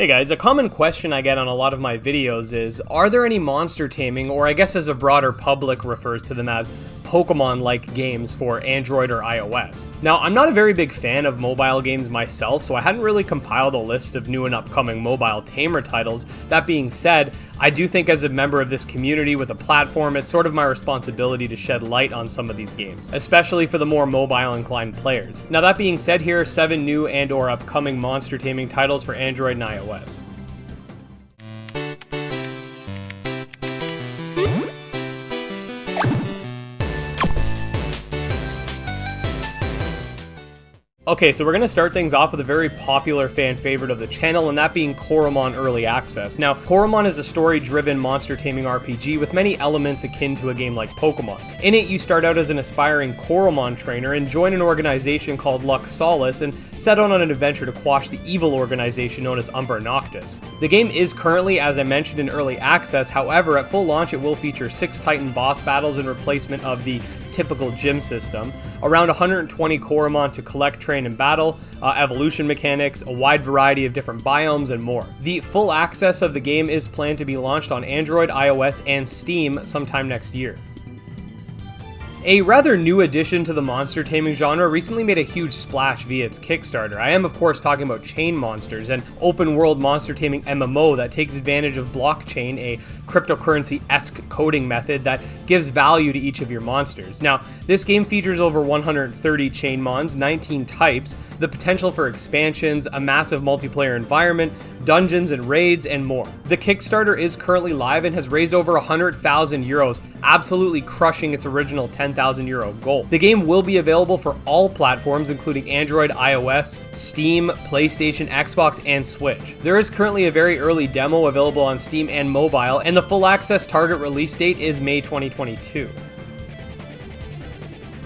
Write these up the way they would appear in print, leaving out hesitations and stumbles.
Hey guys, a common question I get on a lot of my videos is, are there any monster taming, or I guess as a broader public refers to them as Pokemon-like games for Android or iOS? Now, I'm not a very big fan of mobile games myself, so I hadn't really compiled a list of new and upcoming mobile tamer titles. That being said, I do think as a member of this community with a platform, it's sort of my responsibility to shed light on some of these games, especially for the more mobile-inclined players. Now that being said, here are 7 new and or upcoming monster taming titles for Android and iOS. Okay, so we're going to start things off with a very popular fan favorite of the channel, and that being Coromon Early Access. Now, Coromon is a story-driven monster taming RPG with many elements akin to a game like Pokemon. In it, you start out as an aspiring Coromon trainer and join an organization called Lux Solace and set out on an adventure to quash the evil organization known as Umber Noctis. The game is currently, as I mentioned, in Early Access. However, at full launch, it will feature 6 Titan boss battles in replacement of the typical gym system, around 120 Coromon to collect, train, and battle, evolution mechanics, a wide variety of different biomes, and more. The full access of the game is planned to be launched on Android, iOS, and Steam sometime next year. A rather new addition to the monster taming genre recently made a huge splash via its Kickstarter. I am of course talking about Chainmonsters, an open-world monster taming MMO that takes advantage of blockchain, a cryptocurrency-esque coding method that gives value to each of your monsters. Now, this game features over 130 Chainmons, 19 types, the potential for expansions, a massive multiplayer environment, dungeons and raids, and more. The Kickstarter is currently live and has raised over 100,000 euros, absolutely crushing its original 10,000 euro goal. The game will be available for all platforms, including Android, iOS, Steam, PlayStation, Xbox, and Switch. There is currently a very early demo available on Steam and mobile, and the full access target release date is May 2022.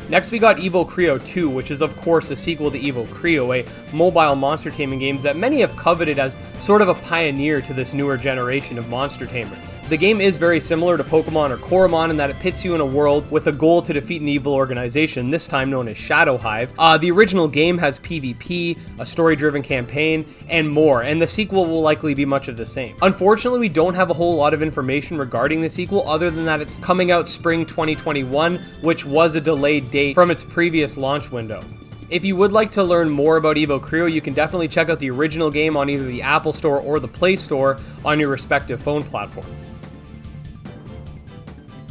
Next we got EvoCreo 2, which is of course a sequel to EvoCreo, a mobile monster taming game that many have coveted as sort of a pioneer to this newer generation of monster tamers. The game is very similar to Pokemon or Coromon in that it pits you in a world with a goal to defeat an evil organization, this time known as Shadow Hive. The original game has PvP, a story-driven campaign, and more, and the sequel will likely be much of the same. Unfortunately, we don't have a whole lot of information regarding the sequel other than that it's coming out spring 2021, which was a delayed date from its previous launch window. If you would like to learn more about EvoCreo, you can definitely check out the original game on either the Apple Store or the Play Store on your respective phone platform.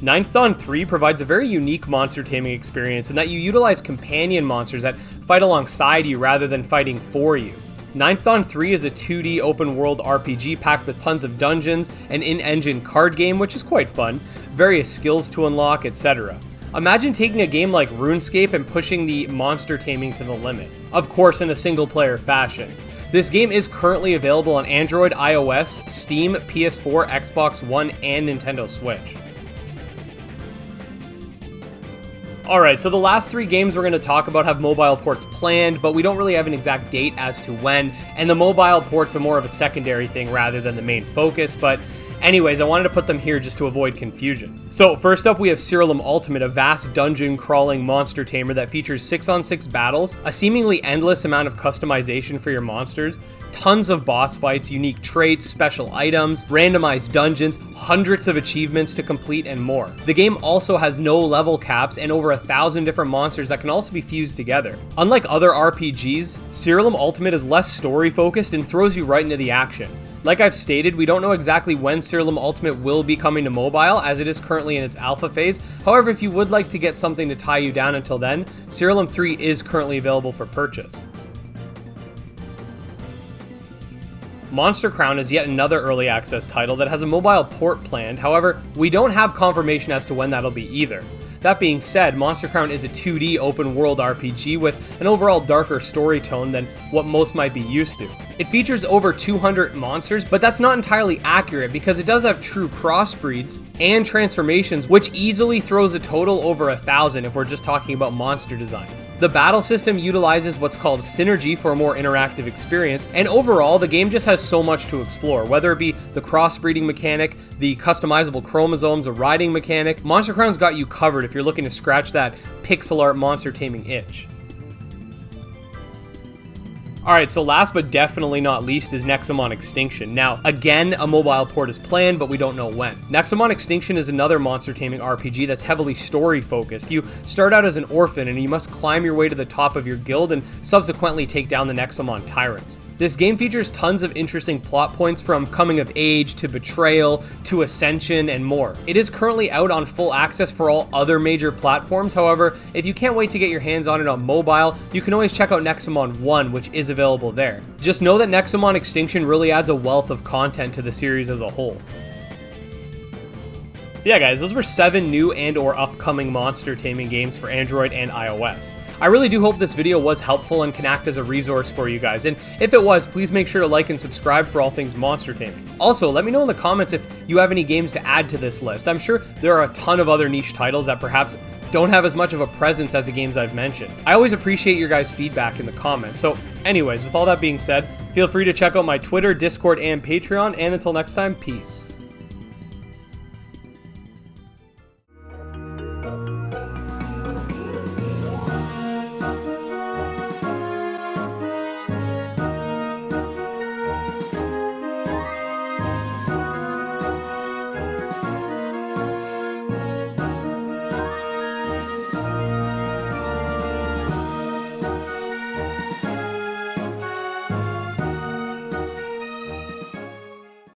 Ninth Dawn 3 provides a very unique monster taming experience in that you utilize companion monsters that fight alongside you rather than fighting for you. Ninth Dawn 3 is a 2D open-world RPG packed with tons of dungeons, an in-engine card game, which is quite fun, various skills to unlock, etc. Imagine taking a game like RuneScape and pushing the monster taming to the limit, of course in a single-player fashion. This game is currently available on Android, iOS, Steam, PS4, Xbox One, and Nintendo Switch. Alright, so the last 3 games we're going to talk about have mobile ports planned, but we don't really have an exact date as to when, and the mobile ports are more of a secondary thing rather than the main focus, but anyways, I wanted to put them here just to avoid confusion. So first up we have Siralim Ultimate, a vast dungeon crawling monster tamer that features 6-on-6 battles, a seemingly endless amount of customization for your monsters, tons of boss fights, unique traits, special items, randomized dungeons, hundreds of achievements to complete, and more. The game also has no level caps and over 1,000 different monsters that can also be fused together. Unlike other RPGs, Siralim Ultimate is less story focused and throws you right into the action. Like I've stated, we don't know exactly when Siralim Ultimate will be coming to mobile, as it is currently in its alpha phase. However, if you would like to get something to tie you down until then, Siralim 3 is currently available for purchase. Monster Crown is yet another early access title that has a mobile port planned, however, we don't have confirmation as to when that'll be either. That being said, Monster Crown is a 2D open-world RPG with an overall darker story tone than what most might be used to. It features over 200 monsters, but that's not entirely accurate because it does have true crossbreeds and transformations, which easily throws a total over 1,000 if we're just talking about monster designs. The battle system utilizes what's called synergy for a more interactive experience, and overall the game just has so much to explore, whether it be the crossbreeding mechanic, the customizable chromosomes, a riding mechanic. Monster Crown's got you covered if you're looking to scratch that pixel art monster taming itch. Alright, so last but definitely not least is Nexomon Extinction. Now, again, a mobile port is planned, but we don't know when. Nexomon Extinction is another monster taming RPG that's heavily story-focused. You start out as an orphan, and you must climb your way to the top of your guild and subsequently take down the Nexomon tyrants. This game features tons of interesting plot points, from coming of age to betrayal to ascension and more. It is currently out on full access for all other major platforms. However, if you can't wait to get your hands on it on mobile, you can always check out Nexomon 1, which is available there. Just know that Nexomon Extinction really adds a wealth of content to the series as a whole. So yeah guys, those were 7 new and or upcoming monster taming games for Android and iOS. I really do hope this video was helpful and can act as a resource for you guys, and if it was, please make sure to like and subscribe for all things monster taming. Also, let me know in the comments if you have any games to add to this list. I'm sure there are a ton of other niche titles that perhaps don't have as much of a presence as the games I've mentioned. I always appreciate your guys' feedback in the comments. So anyways, with all that being said, feel free to check out my Twitter, Discord, and Patreon, and until next time, peace.